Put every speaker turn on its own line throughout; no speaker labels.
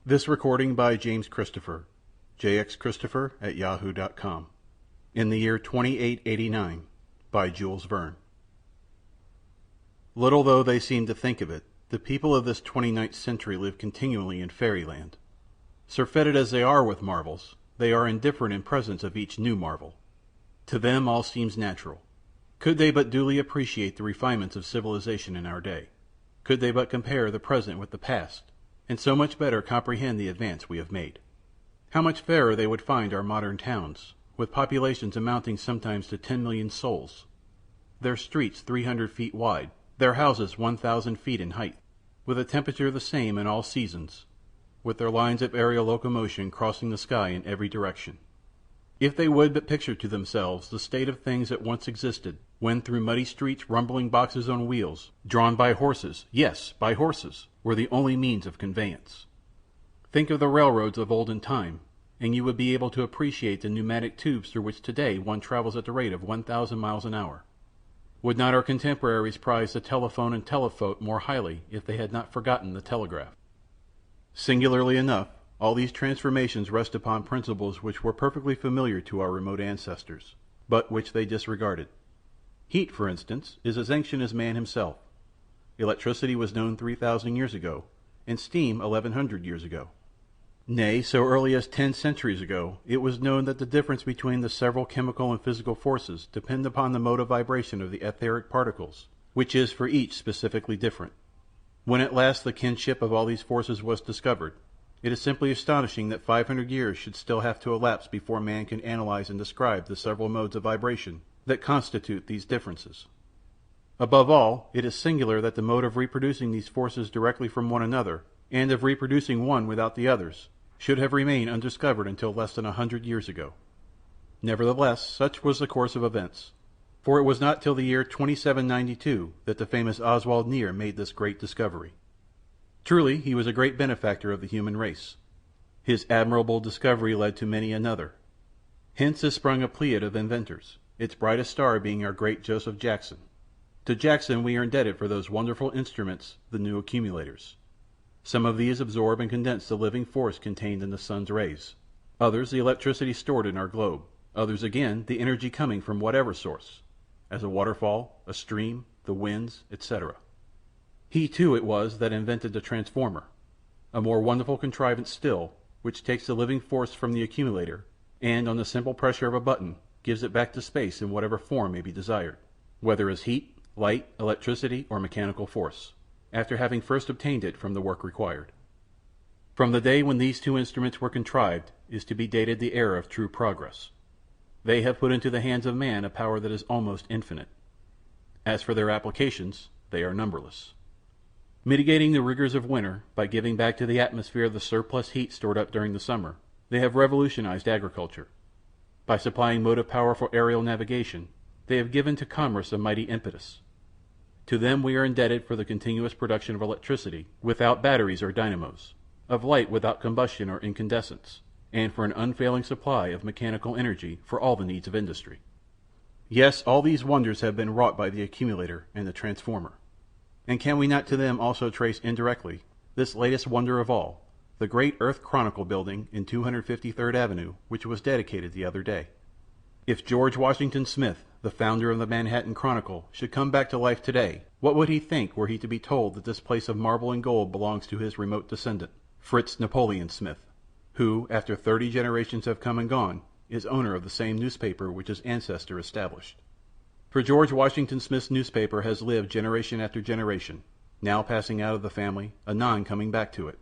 This recording by James Christopher, jxchristopher@yahoo.com. In the year 2889, by Jules Verne. Little though they seem to think of it, the people of this 29th century live continually in fairyland. Surfeited as they are with marvels, they are indifferent in presence of each new marvel. To them all seems natural. Could they but duly appreciate the refinements of civilization in our day, could they but compare the present with the past, and so much better comprehend the advance we have made, how much fairer they would find our modern towns, with populations amounting sometimes to 10,000,000 souls, their streets 300 feet wide, their houses 1,000 feet in height, with a temperature the same in all seasons, with their lines of aerial locomotion crossing the sky in every direction. If they would but picture to themselves the state of things that once existed, when through muddy streets rumbling boxes on wheels, drawn by horses, yes, by horses, were the only means of conveyance. Think of the railroads of olden time, and you would be able to appreciate the pneumatic tubes through which today one travels at the rate of 1,000 miles an hour. Would not our contemporaries prize the telephone and telephote more highly if they had not forgotten the telegraph? Singularly enough, all these transformations rest upon principles which were perfectly familiar to our remote ancestors, but which they disregarded. Heat, for instance, is as ancient as man himself. Electricity was known 3,000 years ago, and steam 1,100 years ago. Nay, so early as 10 centuries ago, it was known that the difference between the several chemical and physical forces depend upon the mode of vibration of the etheric particles, which is for each specifically different. When at last the kinship of all these forces was discovered, it is simply astonishing that 500 years should still have to elapse before man can analyze and describe the several modes of vibration that constitute these differences. Above all, it is singular that the mode of reproducing these forces directly from one another, and of reproducing one without the others, should have remained undiscovered until less than 100 years ago. Nevertheless, such was the course of events, for it was not till the year 2792 that the famous Oswald Nier made this great discovery. Truly, he was a great benefactor of the human race. His admirable discovery led to many another. Hence is sprung a pleiad of inventors, its brightest star being our great Joseph Jackson. To Jackson we are indebted for those wonderful instruments, the new accumulators. Some of these absorb and condense the living force contained in the sun's rays, others the electricity stored in our globe, others again the energy coming from whatever source, as a waterfall, a stream, the winds, etc. He too it was that invented the transformer, a more wonderful contrivance still, which takes the living force from the accumulator, and on the simple pressure of a button gives it back to space in whatever form may be desired, whether as heat, light, electricity, or mechanical force, after having first obtained it from the work required. From the day when these two instruments were contrived is to be dated the era of true progress. They have put into the hands of man a power that is almost infinite. As for their applications, they are numberless. Mitigating the rigors of winter by giving back to the atmosphere the surplus heat stored up during the summer, they have revolutionized agriculture. By supplying motive power for aerial navigation, they have given to commerce a mighty impetus. To them we are indebted for the continuous production of electricity without batteries or dynamos, of light without combustion or incandescence, and for an unfailing supply of mechanical energy for all the needs of industry. Yes, all these wonders have been wrought by the accumulator and the transformer. And can we not to them also trace indirectly this latest wonder of all, the great Earth Chronicle building in 253rd Avenue, which was dedicated the other day? If George Washington Smith, the founder of the Manhattan Chronicle, should come back to life today, what would he think were he to be told that this place of marble and gold belongs to his remote descendant, Fritz Napoleon Smith, who, after 30 generations have come and gone, is owner of the same newspaper which his ancestor established? For George Washington Smith's newspaper has lived generation after generation, now passing out of the family, anon coming back to it.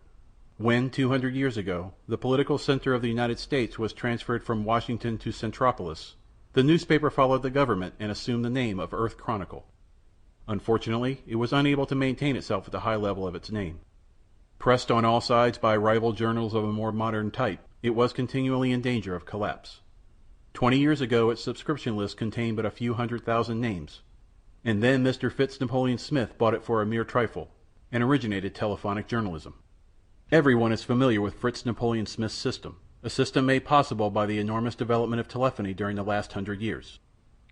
When, 200 years ago, the political center of the United States was transferred from Washington to Centropolis, the newspaper followed the government and assumed the name of Earth Chronicle. Unfortunately, it was unable to maintain itself at the high level of its name. Pressed on all sides by rival journals of a more modern type, it was continually in danger of collapse. 20 years ago its subscription list contained but a few 100,000 names, and then Mr. Fitz Napoleon Smith bought it for a mere trifle, and originated telephonic journalism. Everyone is familiar with Fritz Napoleon Smith's system, a system made possible by the enormous development of telephony during the last 100 years.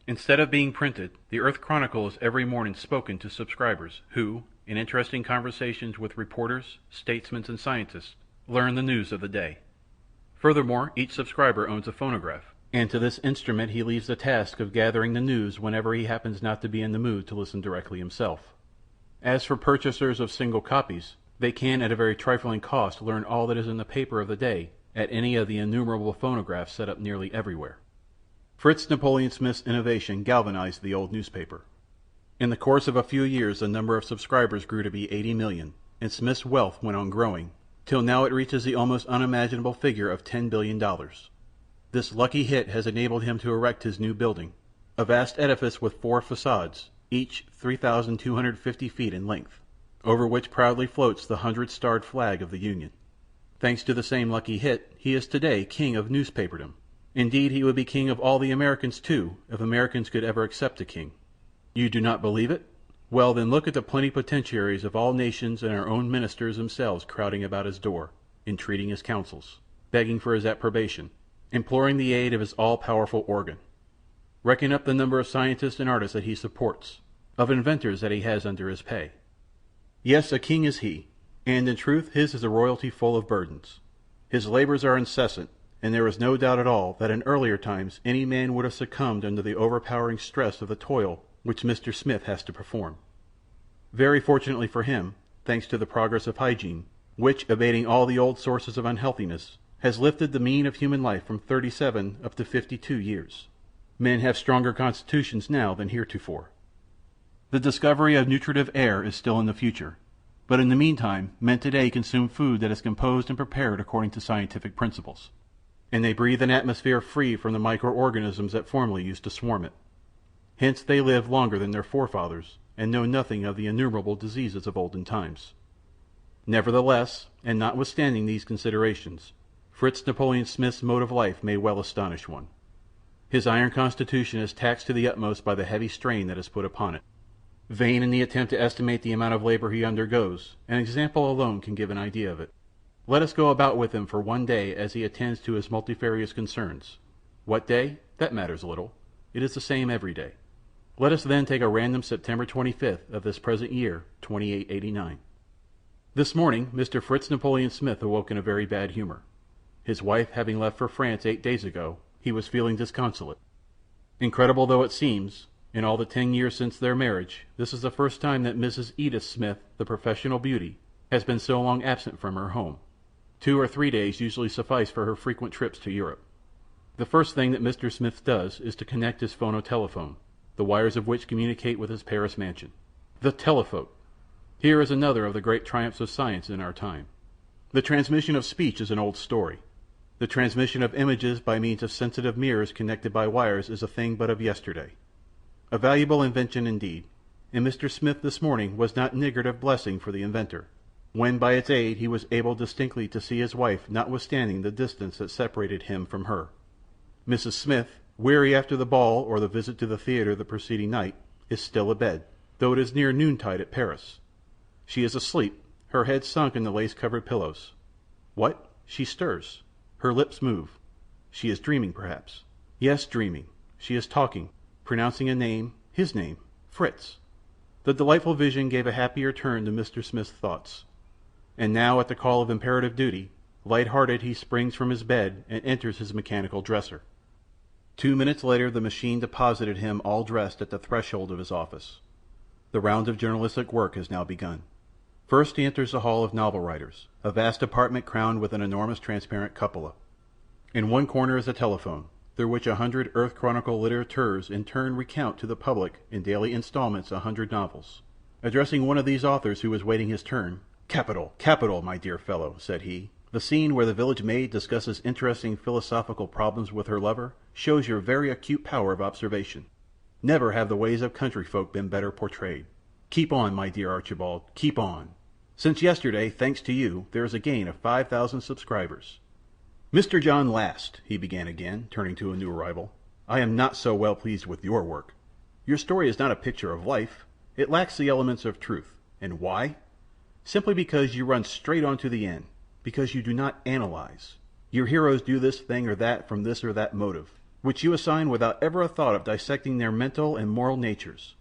Instead of being printed, the Earth Chronicle is every morning spoken to subscribers, who, in interesting conversations with reporters, statesmen, and scientists, learn the news of the day. Furthermore, each subscriber owns a phonograph, and to this instrument he leaves the task of gathering the news whenever he happens not to be in the mood to listen directly himself. As for purchasers of single copies, they can at a very trifling cost learn all that is in the paper of the day at any of the innumerable phonographs set up nearly everywhere. Fritz Napoleon Smith's innovation galvanized the old newspaper. In the course of a few years the number of subscribers grew to be 80 million, and Smith's wealth went on growing, till now it reaches the almost unimaginable figure of $10 billion. This lucky hit has enabled him to erect his new building, a vast edifice with 4 facades, each 3,250 feet in length, over which proudly floats the 100-starred flag of the Union. Thanks to the same lucky hit, he is today king of newspaperdom. Indeed, he would be king of all the Americans, too, if Americans could ever accept a king. You do not believe it? Well, then look at the plenipotentiaries of all nations and our own ministers themselves crowding about his door, entreating his counsels, begging for his approbation, imploring the aid of his all-powerful organ. Reckon up the number of scientists and artists that he supports, of inventors that he has under his pay. Yes, a king is he, and in truth his is a royalty full of burdens. His labors are incessant, and there is no doubt at all that in earlier times any man would have succumbed under the overpowering stress of the toil which Mr. Smith has to perform. Very fortunately for him, thanks to the progress of hygiene, which, abating all the old sources of unhealthiness, has lifted the mean of human life from 37 up to 52 years. Men have stronger constitutions now than heretofore. The discovery of nutritive air is still in the future, but in the meantime men today consume food that is composed and prepared according to scientific principles, and they breathe an atmosphere free from the microorganisms that formerly used to swarm it. Hence they live longer than their forefathers, and know nothing of the innumerable diseases of olden times. Nevertheless, and notwithstanding these considerations, Fritz Napoleon Smith's mode of life may well astonish one. His iron constitution is taxed to the utmost by the heavy strain that is put upon it. Vain in the attempt to estimate the amount of labor he undergoes, an example alone can give an idea of it. Let us go about with him for one day as he attends to his multifarious concerns. What day? That matters little. It is the same every day. Let us then take a random September 25th of this present year, 2889. This morning Mr. Fritz Napoleon Smith awoke in a very bad humor. His wife having left for France 8 days ago, he was feeling disconsolate. Incredible though it seems, in all the 10 years since their marriage, this is the first time that Mrs. Edith Smith, the professional beauty, has been so long absent from her home. 2 or 3 days usually suffice for her frequent trips to Europe. The first thing that Mr. Smith does is to connect his phonotelephone, the wires of which communicate with his Paris mansion. The telephote! Here is another of the great triumphs of science in our time. The transmission of speech is an old story. The transmission of images by means of sensitive mirrors connected by wires is a thing but of yesterday. A valuable invention indeed, and Mr. Smith this morning was not niggard of blessing for the inventor, when by its aid he was able distinctly to see his wife notwithstanding the distance that separated him from her. Mrs. Smith, weary after the ball or the visit to the theatre the preceding night, is still abed, though it is near noontide at Paris. She is asleep, her head sunk in the lace-covered pillows. What? She stirs. Her lips move. She is dreaming, perhaps. Yes, dreaming. She is talking, pronouncing a name, his name, Fritz. The delightful vision gave a happier turn to Mr. Smith's thoughts. And now, at the call of imperative duty, light-hearted he springs from his bed and enters his mechanical dresser. 2 minutes later the machine deposited him all dressed at the threshold of his office. The round of journalistic work has now begun. First he enters the hall of novel writers, a vast apartment crowned with an enormous transparent cupola. In one corner is a telephone, through which 100 Earth Chronicle littérateurs in turn recount to the public in daily installments 100 novels. Addressing one of these authors who was waiting his turn, "Capital, capital, my dear fellow," said he. "The scene where the village maid discusses interesting philosophical problems with her lover shows your very acute power of observation. Never have the ways of country folk been better portrayed. Keep on, my dear Archibald, keep on. Since yesterday, thanks to you, there is a gain of 5,000 subscribers. Mr. John Last," he began again, turning to a new arrival, "I am not so well pleased with your work. Your story is not a picture of life. It lacks the elements of truth. And why? Simply because you run straight on to the end, because you do not analyze. Your heroes do this thing or that from this or that motive, which you assign without ever a thought of dissecting their mental and moral natures.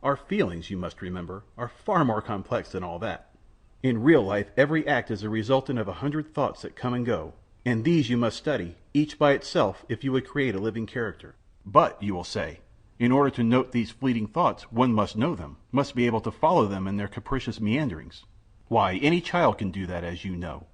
Our feelings, you must remember, are far more complex than all that. In real life every act is a resultant of 100 thoughts that come and go, and these you must study, each by itself, if you would create a living character. But, you will say, in order to note these fleeting thoughts one must know them, must be able to follow them in their capricious meanderings. Why, any child can do that, as you know.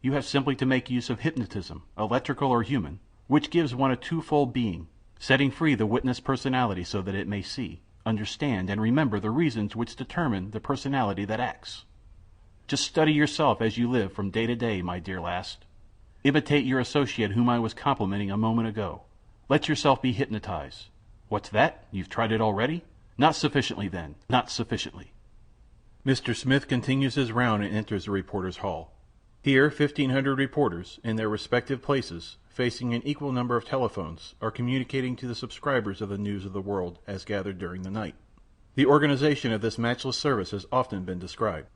You have simply to make use of hypnotism, electrical or human, which gives one a twofold being, setting free the witness personality so that it may see, understand, and remember the reasons which determine the personality that acts. Just study yourself as you live from day to day, my dear lass. Imitate your associate whom I was complimenting a moment ago. Let yourself be hypnotized. What's that? You've tried it already? Not sufficiently, then. Not sufficiently. Mr. Smith continues his round and enters the reporters' hall. Here 1,500 reporters, in their respective places, facing an equal number of telephones, are communicating to the subscribers of the news of the world as gathered during the night. The organization of this matchless service has often been described.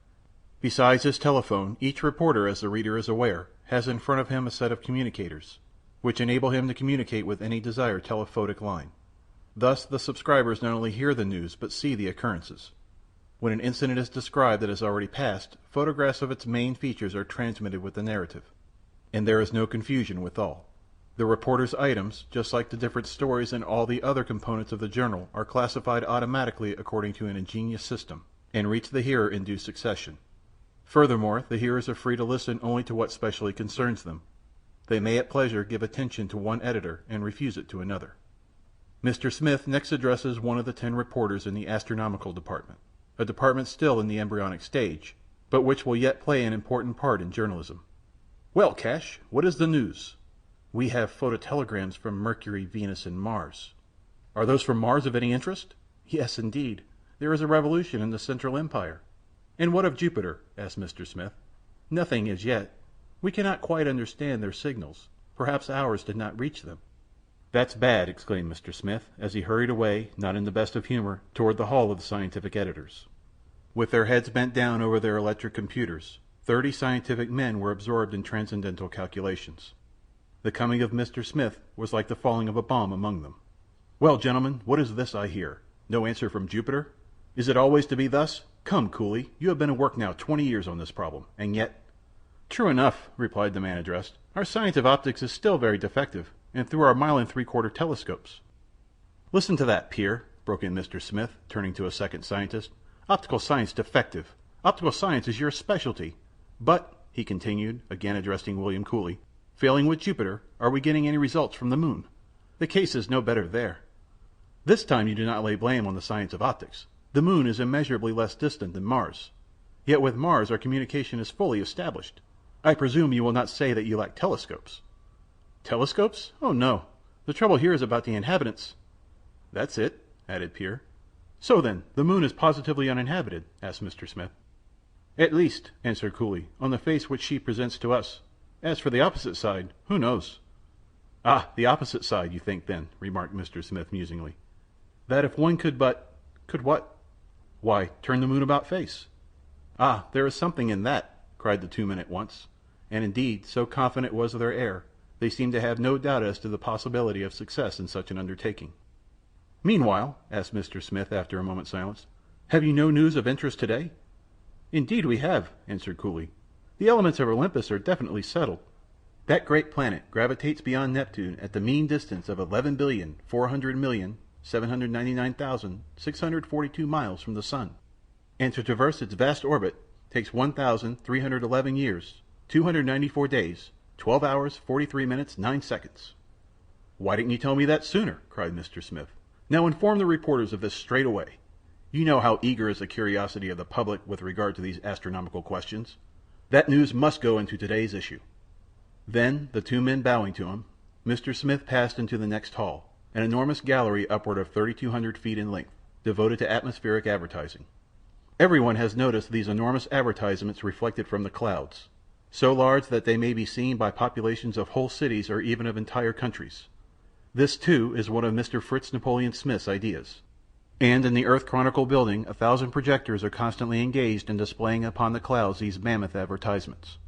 Besides his telephone, each reporter, as the reader is aware, has in front of him a set of communicators, which enable him to communicate with any desired telephotic line. Thus the subscribers not only hear the news but see the occurrences. When an incident is described that has already passed, photographs of its main features are transmitted with the narrative, and there is no confusion withal. The reporter's items, just like the different stories and all the other components of the journal, are classified automatically according to an ingenious system, and reach the hearer in due succession. Furthermore, the hearers are free to listen only to what specially concerns them. They may at pleasure give attention to one editor and refuse it to another. Mr. Smith next addresses one of the 10 reporters in the astronomical department, a department still in the embryonic stage, but which will yet play an important part in journalism. "Well, Cash, what is the news?" "We have phototelegrams from Mercury, Venus, and Mars." "Are those from Mars of any interest?" "Yes, indeed. There is a revolution in the Central Empire." "And what of Jupiter?" asked Mr. Smith. "Nothing as yet. We cannot quite understand their signals. Perhaps ours did not reach them." "That's bad," exclaimed Mr. Smith, as he hurried away, not in the best of humor, toward the hall of the scientific editors. With their heads bent down over their electric computers, 30 scientific men were absorbed in transcendental calculations. The coming of Mr. Smith was like the falling of a bomb among them. "Well, gentlemen, what is this I hear? No answer from Jupiter? Is it always to be thus? Come, Cooley, you have been at work now 20 years on this problem, and yet—" "True enough," replied the man addressed. "Our science of optics is still very defective, and through our 1 3/4 telescopes—" "Listen to that, Peer," broke in Mr. Smith, turning to a second scientist. "Optical science defective. Optical science is your specialty. But," he continued, again addressing William Cooley, "failing with Jupiter, are we getting any results from the moon? The case is no better there. This time you do not lay blame on the science of optics. The moon is immeasurably less distant than Mars. Yet with Mars our communication is fully established. I presume you will not say that you lack telescopes." "Telescopes? Oh, no. The trouble here is about the inhabitants." "That's it," added Peer. "So, then, the moon is positively uninhabited?" asked Mr. Smith. "At least," answered Cooley, "on the face which she presents to us. As for the opposite side, who knows?" "Ah, the opposite side, you think, then," remarked Mr. Smith musingly. "That if one could but—" "Could what?" "Why, turn the moon about face." "Ah, there is something in that!" cried the 2 men at once, and indeed, so confident was their air, they seemed to have no doubt as to the possibility of success in such an undertaking. "Meanwhile," asked Mr. Smith after a moment's silence, "have you no news of interest today?" "Indeed we have," answered Cooley. "The elements of Olympus are definitely settled. That great planet gravitates beyond Neptune at the mean distance of 11,400,799,642 miles from the sun, and to traverse its vast orbit takes 1,311 years, 294 days, 12 hours, 43 minutes, 9 seconds. "Why didn't you tell me that sooner?" cried Mr. Smith. "Now inform the reporters of this straight away. You know how eager is the curiosity of the public with regard to these astronomical questions. That news must go into today's issue." Then, the 2 men bowing to him, Mr. Smith passed into the next hall, an enormous gallery upward of 3,200 feet in length, devoted to atmospheric advertising. Everyone has noticed these enormous advertisements reflected from the clouds, so large that they may be seen by populations of whole cities or even of entire countries. This, too, is one of Mr. Fritz Napoleon Smith's ideas. And in the Earth Chronicle building 1,000 projectors are constantly engaged in displaying upon the clouds these mammoth advertisements.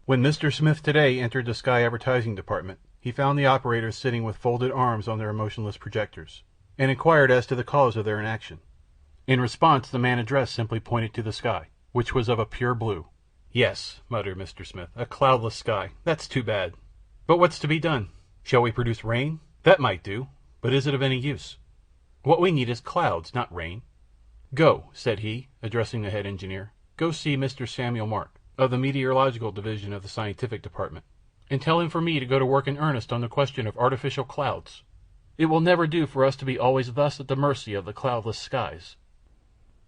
When Mr. Smith today entered the Sky Advertising Department, he found the operators sitting with folded arms on their motionless projectors, and inquired as to the cause of their inaction. In response the man addressed simply pointed to the sky, which was of a pure blue. "Yes," muttered Mr. Smith, "a cloudless sky. That's too bad. But what's to be done? Shall we produce rain? That might do. But is it of any use? What we need is clouds, not rain. Go," said he, addressing the head engineer, "go see Mr. Samuel Mark, of the Meteorological Division of the Scientific Department, and tell him for me to go to work in earnest on the question of artificial clouds. It will never do for us to be always thus at the mercy of the cloudless skies."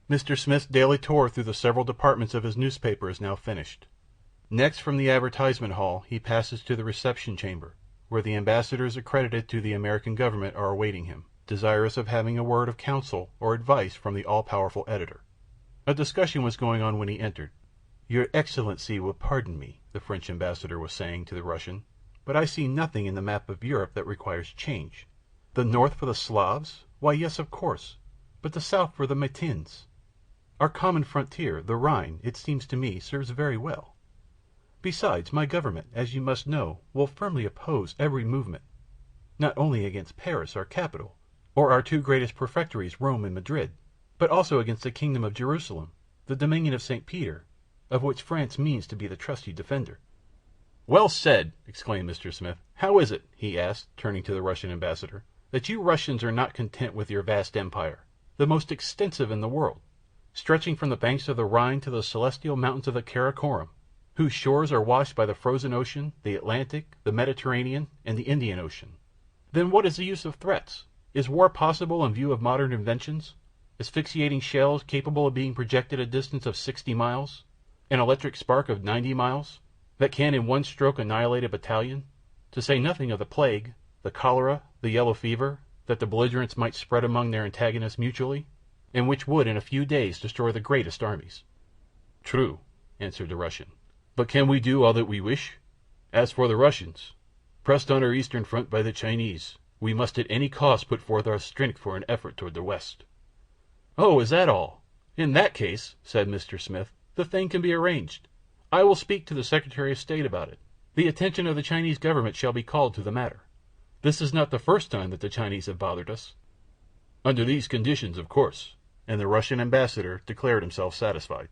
Mr. Smith's daily tour through the several departments of his newspaper is now finished. Next from the advertisement hall he passes to the reception chamber, where the ambassadors accredited to the American government are awaiting him, desirous of having a word of counsel or advice from the all-powerful editor. A discussion was going on when he entered. "Your Excellency will pardon me," the French ambassador was saying to the Russian, "but I see nothing in the map of Europe that requires change. The north for the Slavs? Why, yes, of course. But the south for the Matins. Our common frontier, the Rhine, it seems to me, serves very well. Besides, my government, as you must know, will firmly oppose every movement, not only against Paris, our capital, or our two greatest prefectories, Rome and Madrid, but also against the kingdom of Jerusalem, the dominion of St. Peter, of which France means to be the trusty defender." "Well said!" exclaimed Mr. Smith. "How is it," he asked, turning to the Russian ambassador, "that you Russians are not content with your vast empire, the most extensive in the world, stretching from the banks of the Rhine to the celestial mountains of the Karakoram, whose shores are washed by the frozen ocean, the Atlantic, the Mediterranean, and the Indian Ocean? Then what is the use of threats? Is war possible in view of modern inventions? Asphyxiating shells capable of being projected a distance of 60 miles? An electric spark of 90 miles, that can in one stroke annihilate a battalion? To say nothing of the plague, the cholera, the yellow fever, that the belligerents might spread among their antagonists mutually, and which would in a few days destroy the greatest armies." "True," answered the Russian. "But can we do all that we wish? As for the Russians, pressed on our eastern front by the Chinese, we must at any cost put forth our strength for an effort toward the west." "Oh, is that all? In that case," said Mr. Smith, "the thing can be arranged. I will speak to the Secretary of State about it. The attention of the Chinese government shall be called to the matter. This is not the first time that the Chinese have bothered us." "Under these conditions, of course," and the Russian ambassador declared himself satisfied.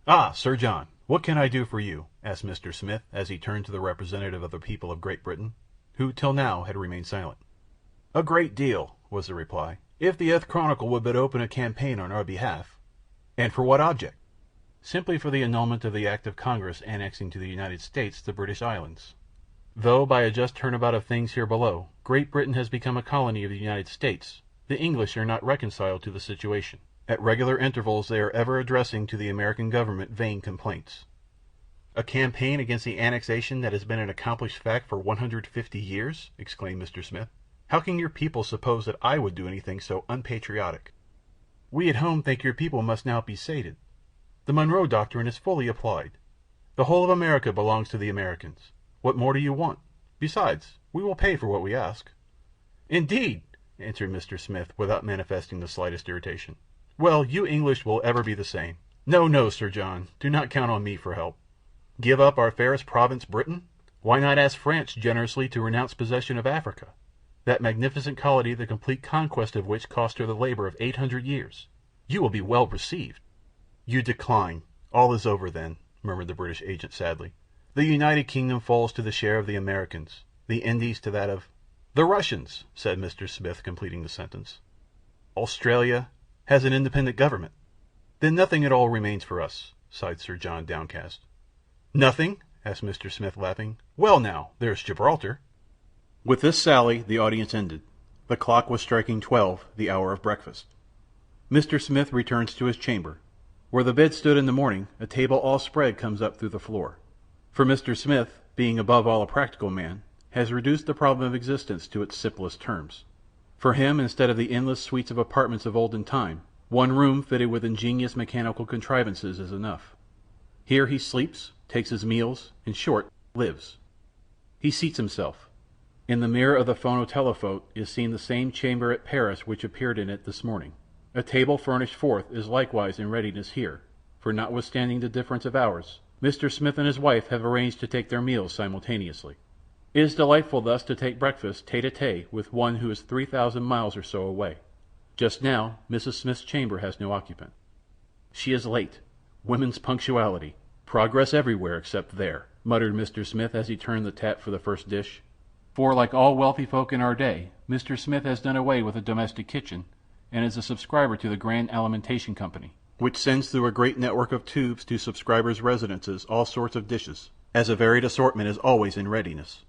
"Ah, Sir John, what can I do for you?" asked Mr. Smith as he turned to the representative of the people of Great Britain, who till now had remained silent. "A great deal," was the reply, "if the th Chronicle would but open a campaign on our behalf." "And for what object?" "Simply for the annulment of the act of Congress annexing to the United States the British Islands. Though, by a just turnabout of things here below, Great Britain has become a colony of the United States, the English are not reconciled to the situation. At regular intervals they are ever addressing to the American government vain complaints." "A campaign against the annexation that has been an accomplished fact for 150 years!" exclaimed Mr. Smith. "How can your people suppose that I would do anything so unpatriotic?" "We at home think your people must now be sated. The Monroe Doctrine is fully applied. The whole of America belongs to the Americans. What more do you want? Besides, we will pay for what we ask." "Indeed!" answered Mr. Smith, without manifesting the slightest irritation. "Well, you English will ever be the same. No, no, Sir John, do not count on me for help. Give up our fairest province, Britain? Why not ask France generously to renounce possession of Africa, that magnificent colony the complete conquest of which cost her the labor of 800 years? You will be well received." "You decline. All is over, then," murmured the British agent sadly. "The United Kingdom falls to the share of the Americans, the Indies to that of—" "The Russians," said Mr. Smith, completing the sentence. "Australia has an independent government." "Then nothing at all remains for us," sighed Sir John, downcast. "Nothing?" asked Mr. Smith, laughing. "Well, now, there's Gibraltar." With this sally the audience ended. The clock was striking 12, the hour of breakfast. Mr. Smith returns to his chamber. Where the bed stood in the morning, a table all spread comes up through the floor. For Mr. Smith, being above all a practical man, has reduced the problem of existence to its simplest terms. For him, instead of the endless suites of apartments of olden time, one room fitted with ingenious mechanical contrivances is enough. Here he sleeps, takes his meals, in short, lives. He seats himself. In the mirror of the phonotelephote is seen the same chamber at Paris which appeared in it this morning. A table furnished forth is likewise in readiness here, for notwithstanding the difference of hours, Mr. Smith and his wife have arranged to take their meals simultaneously. It is delightful thus to take breakfast tete-a-tete with one who is 3,000 miles or so away. Just now Mrs. Smith's chamber has no occupant. She is late. Women's punctuality. Progress everywhere except there, muttered Mr. Smith as he turned the tap for the first dish. For, like all wealthy folk in our day, Mr. Smith has done away with the domestic kitchen, and is a subscriber to the Grand Alimentation Company, which sends through a great network of tubes to subscribers' residences all sorts of dishes, as a varied assortment is always in readiness.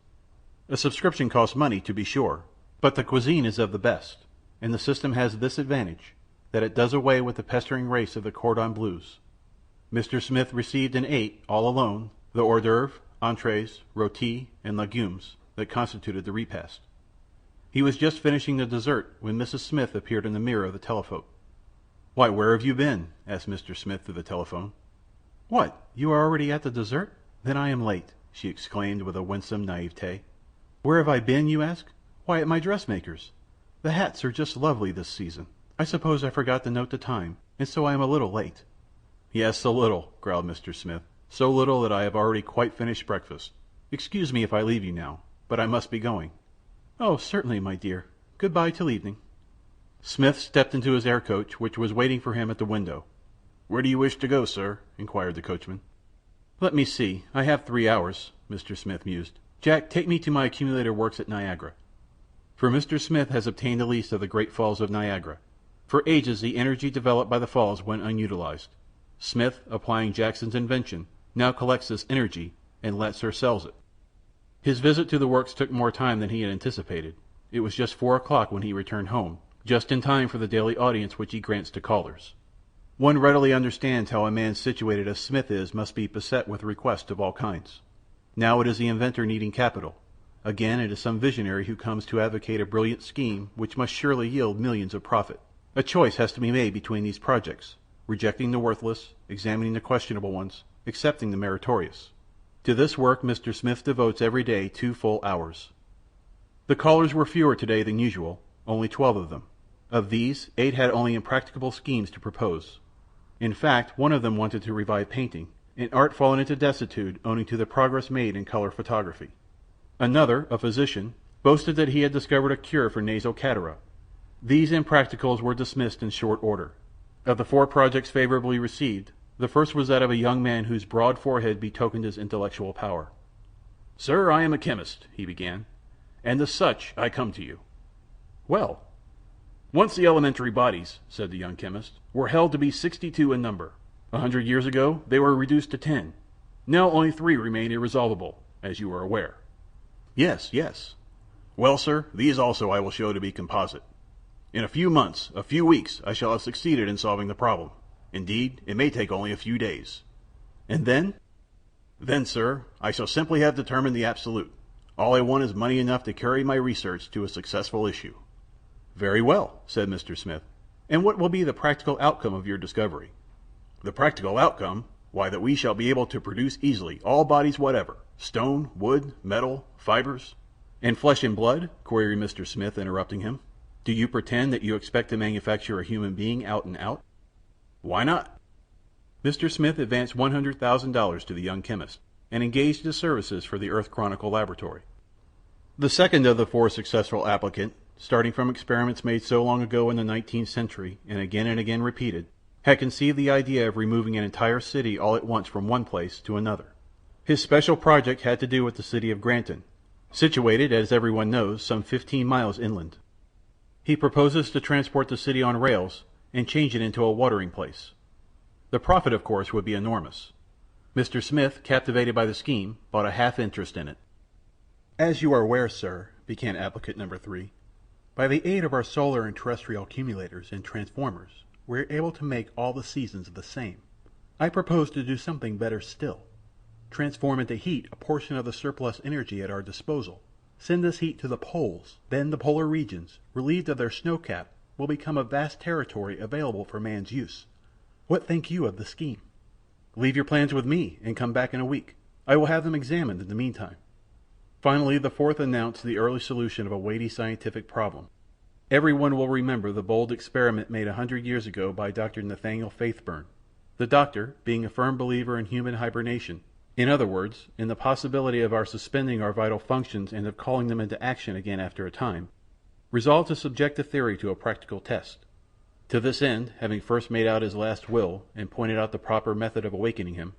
A subscription costs money, to be sure, but the cuisine is of the best, and the system has this advantage, that it does away with the pestering race of the cordon bleus. Mr. Smith received and ate, all alone, the hors d'oeuvres, entrees, rôtis, and légumes that constituted the repast. He was just finishing the dessert when Mrs. Smith appeared in the mirror of the telephote. "Why, where have you been?" asked Mr. Smith through the telephone. "What, you are already at the dessert? Then I am late," she exclaimed with a winsome naivete. "Where have I been, you ask? Why, at my dressmaker's. The hats are just lovely this season. I suppose I forgot to note the time, and so I am a little late." "Yes, a little," growled Mr. Smith. "So little that I have already quite finished breakfast. Excuse me if I leave you now, but I must be going." "Oh, certainly, my dear. Good-bye till evening." Smith stepped into his air coach, which was waiting for him at the window. "Where do you wish to go, sir?" inquired the coachman. "Let me see. I have 3 hours," Mr. Smith mused. "Jack, take me to my accumulator works at Niagara." For Mr. Smith has obtained a lease of the great falls of Niagara. For ages the energy developed by the falls went unutilized. Smith, applying Jackson's invention, now collects this energy and lets or sells it. His visit to the works took more time than he had anticipated. It was just 4 o'clock when he returned home, just in time for the daily audience which he grants to callers. One readily understands how a man situated as Smith is must be beset with requests of all kinds. Now it is the inventor needing capital. Again it is some visionary who comes to advocate a brilliant scheme which must surely yield millions of profit. A choice has to be made between these projects, rejecting the worthless, examining the questionable ones, accepting the meritorious. To this work Mr. Smith devotes every day 2 full hours. The callers were fewer today than usual, only 12 of them. Of these, 8 had only impracticable schemes to propose. In fact, one of them wanted to revive painting, an art fallen into desuetude owing to the progress made in color photography. Another, a physician, boasted that he had discovered a cure for nasal catarrh. These impracticals were dismissed in short order. Of the 4 projects favorably received, the first was that of a young man whose broad forehead betokened his intellectual power. "Sir, I am a chemist," he began, "and as such I come to you." "Well." "Once the elementary bodies," said the young chemist, "were held to be 62 in number. 100 years ago they were reduced to 10. Now only 3 remain irresolvable, as you are aware." "Yes, yes." "Well, sir, these also I will show to be composite. In a few months, a few weeks, I shall have succeeded in solving the problem. Indeed, it may take only a few days." "And then?" "Then, sir, I shall simply have determined the absolute. All I want is money enough to carry my research to a successful issue." "Very well," said Mr. Smith. "And what will be the practical outcome of your discovery?" "The practical outcome? Why, that we shall be able to produce easily all bodies whatever, stone, wood, metal, fibers." "And flesh and blood?" queried Mr. Smith, interrupting him. "Do you pretend that you expect to manufacture a human being out and out?" "Why not?" Mr. Smith advanced $100,000 to the young chemist, and engaged his services for the Earth Chronicle laboratory. The second of the 4 successful applicants, starting from experiments made so long ago in the 19th century and again repeated, had conceived the idea of removing an entire city all at once from one place to another. His special project had to do with the city of Granton, situated, as everyone knows, some 15 miles inland. He proposes to transport the city on rails and change it into a watering place. The profit, of course, would be enormous. Mr. Smith, captivated by the scheme, bought a half interest in it. "As you are aware, sir," began applicant number 3, "by the aid of our solar and terrestrial accumulators and transformers, we are able to make all the seasons the same. I propose to do something better still. Transform into heat a portion of the surplus energy at our disposal. Send this heat to the poles. Then the polar regions, relieved of their snow cap, will become a vast territory available for man's use. What think you of the scheme? Leave your plans with me, and come back in a week. I will have them examined in the meantime." Finally, the 4th announced the early solution of a weighty scientific problem. Everyone will remember the bold experiment made 100 years ago by Dr. Nathaniel Faithburn. The doctor, being a firm believer in human hibernation, in other words, in the possibility of our suspending our vital functions and of calling them into action again after a time, resolved to subject the theory to a practical test. To this end, having first made out his last will, and pointed out the proper method of awakening him,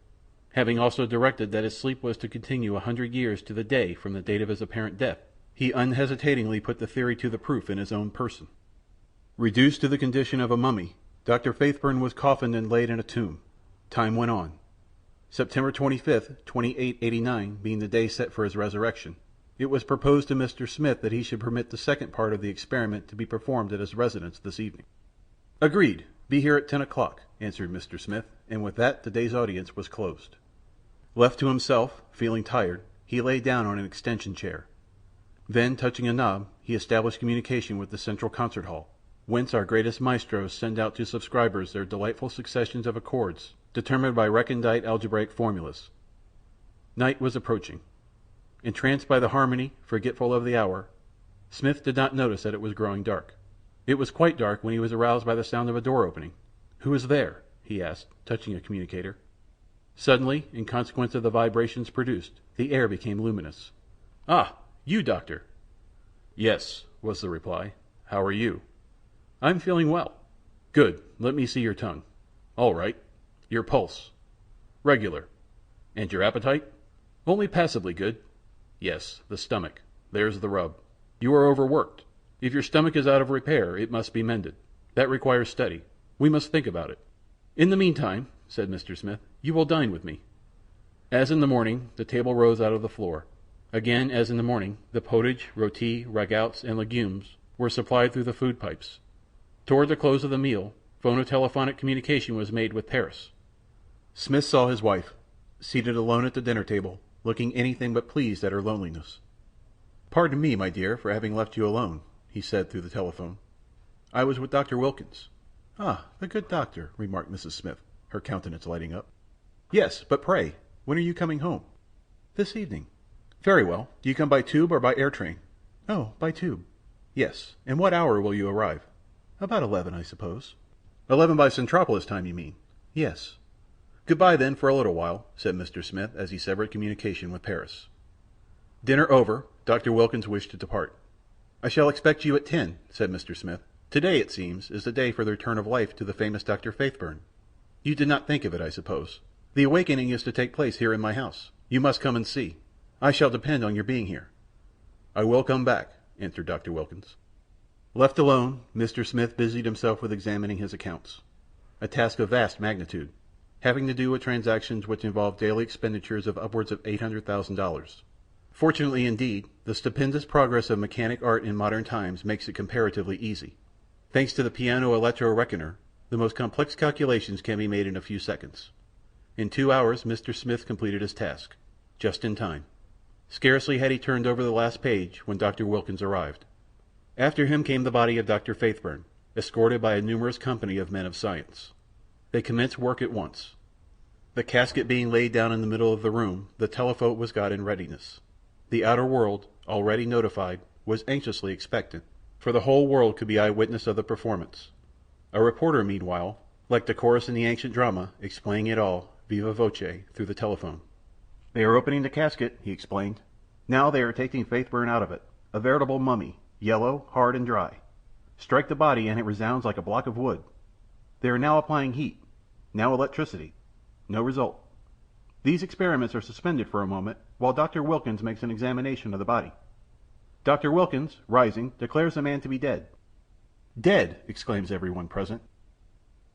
having also directed that his sleep was to continue 100 years to the day from the date of his apparent death, he unhesitatingly put the theory to the proof in his own person. Reduced to the condition of a mummy, Dr. Faithburn was coffined and laid in a tomb. Time went on. September 25th, 2889, being the day set for his resurrection, it was proposed to Mr. Smith that he should permit the second part of the experiment to be performed at his residence this evening. Agreed. Be here at 10 o'clock, answered Mr. Smith, and with that the day's audience was closed. Left to himself, feeling tired, he lay down on an extension chair. Then, touching a knob, he established communication with the central concert hall, whence our greatest maestros send out to subscribers their delightful successions of accords, determined by recondite algebraic formulas. Night was approaching. Entranced by the harmony, forgetful of the hour, Smith did not notice that it was growing dark. It was quite dark when he was aroused by the sound of a door opening. "Who is there?" he asked, touching a communicator. Suddenly, in consequence of the vibrations produced, the air became luminous. "Ah, you, Doctor!" "Yes," was the reply. "How are you?" "I'm feeling well." "Good. Let me see your tongue." "All right." "Your pulse?" "Regular." "And your appetite?" "Only passably good." "Yes, the stomach. There's the rub. You are overworked. If your stomach is out of repair, it must be mended. That requires study. We must think about it." "In the meantime," said Mr. Smith, "you will dine with me." As in the morning, the table rose out of the floor. Again, as in the morning, the potage, rôti, ragoûts, and legumes were supplied through the food pipes. Toward the close of the meal, phonotelephonic communication was made with Paris. Smith saw his wife, seated alone at the dinner table, looking anything but pleased at her loneliness. "Pardon me, my dear, for having left you alone," he said through the telephone. "I was with Dr. Wilkins." "Ah, the good doctor," remarked Mrs. Smith, her countenance lighting up. "Yes, but pray, when are you coming home?" "This evening." "Very well. Do you come by tube or by air train?" "Oh, by tube." "Yes. And what hour will you arrive?" "About 11, I suppose." "11 by Centropolis time, you mean?" "Yes." "Good-bye, then, for a little while," said Mr. Smith as he severed communication with Paris. Dinner over, Dr. Wilkins wished to depart. "I shall expect you at 10," said Mr. Smith. "To-day, it seems, is the day for the return of life to the famous Dr. Faithburn. You did not think of it, I suppose. The awakening is to take place here in my house. You must come and see. I shall depend on your being here." "I will come back," answered Dr. Wilkins. Left alone, Mr. Smith busied himself with examining his accounts. A task of vast magnitude, having to do with transactions which involved daily expenditures of upwards of $800,000. Fortunately, indeed, the stupendous progress of mechanic art in modern times makes it comparatively easy. Thanks to the piano electro reckoner, the most complex calculations can be made in a few seconds. In 2 hours Mr. Smith completed his task, just in time. Scarcely had he turned over the last page when Dr. Wilkins arrived. After him came the body of Dr. Faithburn, escorted by a numerous company of men of science. They commenced work at once. The casket being laid down in the middle of the room, the telephote was got in readiness. The outer world, already notified, was anxiously expectant, for the whole world could be eye-witness of the performance. A reporter, meanwhile, like the chorus in the ancient drama, explaining it all, viva voce, through the telephone. "They are opening the casket," he explained. "Now they are taking Faithburn out of it, a veritable mummy, yellow, hard, and dry. Strike the body and it resounds like a block of wood. They are now applying heat, now electricity. No result. These experiments are suspended for a moment while Dr. Wilkins makes an examination of the body. Dr. Wilkins, rising, declares the man to be dead." "Dead!" exclaims everyone present.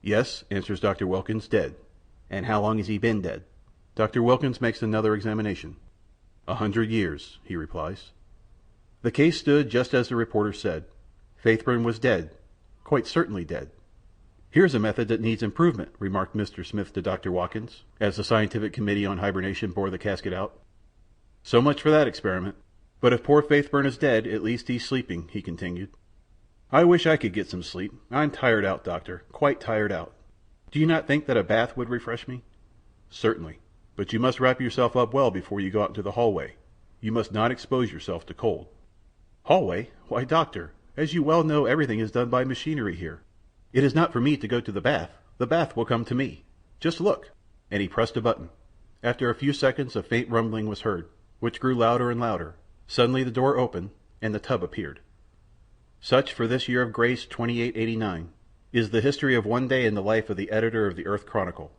"Yes," answers Dr. Wilkins, "dead." "And how long has he been dead?" Dr. Wilkins makes another examination. 100 years, he replies. The case stood just as the reporter said. Faithburn was dead, quite certainly dead. "Here's a method that needs improvement," remarked Mr. Smith to Dr. Wilkins, as the scientific committee on hibernation bore the casket out. "So much for that experiment. But if poor Faithburn is dead, at least he's sleeping," he continued. "I wish I could get some sleep. I'm tired out, Doctor, quite tired out. Do you not think that a bath would refresh me?" "Certainly. But you must wrap yourself up well before you go out into the hallway. You must not expose yourself to cold." "Hallway? Why, Doctor, as you well know, everything is done by machinery here. It is not for me to go to the bath. The bath will come to me. Just look." And he pressed a button. After a few seconds a faint rumbling was heard, which grew louder and louder. Suddenly the door opened, and the tub appeared. Such, for this year of grace 2889, is the history of one day in the life of the editor of the Earth Chronicle.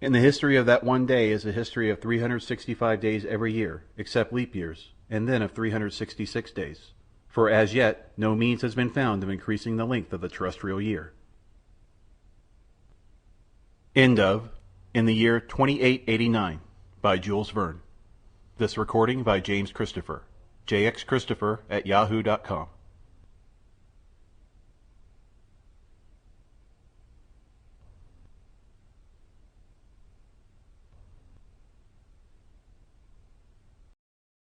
And the history of that one day is a history of 365 days every year, except leap years, and then of 366 days. For as yet no means has been found of increasing the length of the terrestrial year. End of In the Year 2889 by Jules Verne. This recording by James Christopher. jxchristopher@yahoo.com.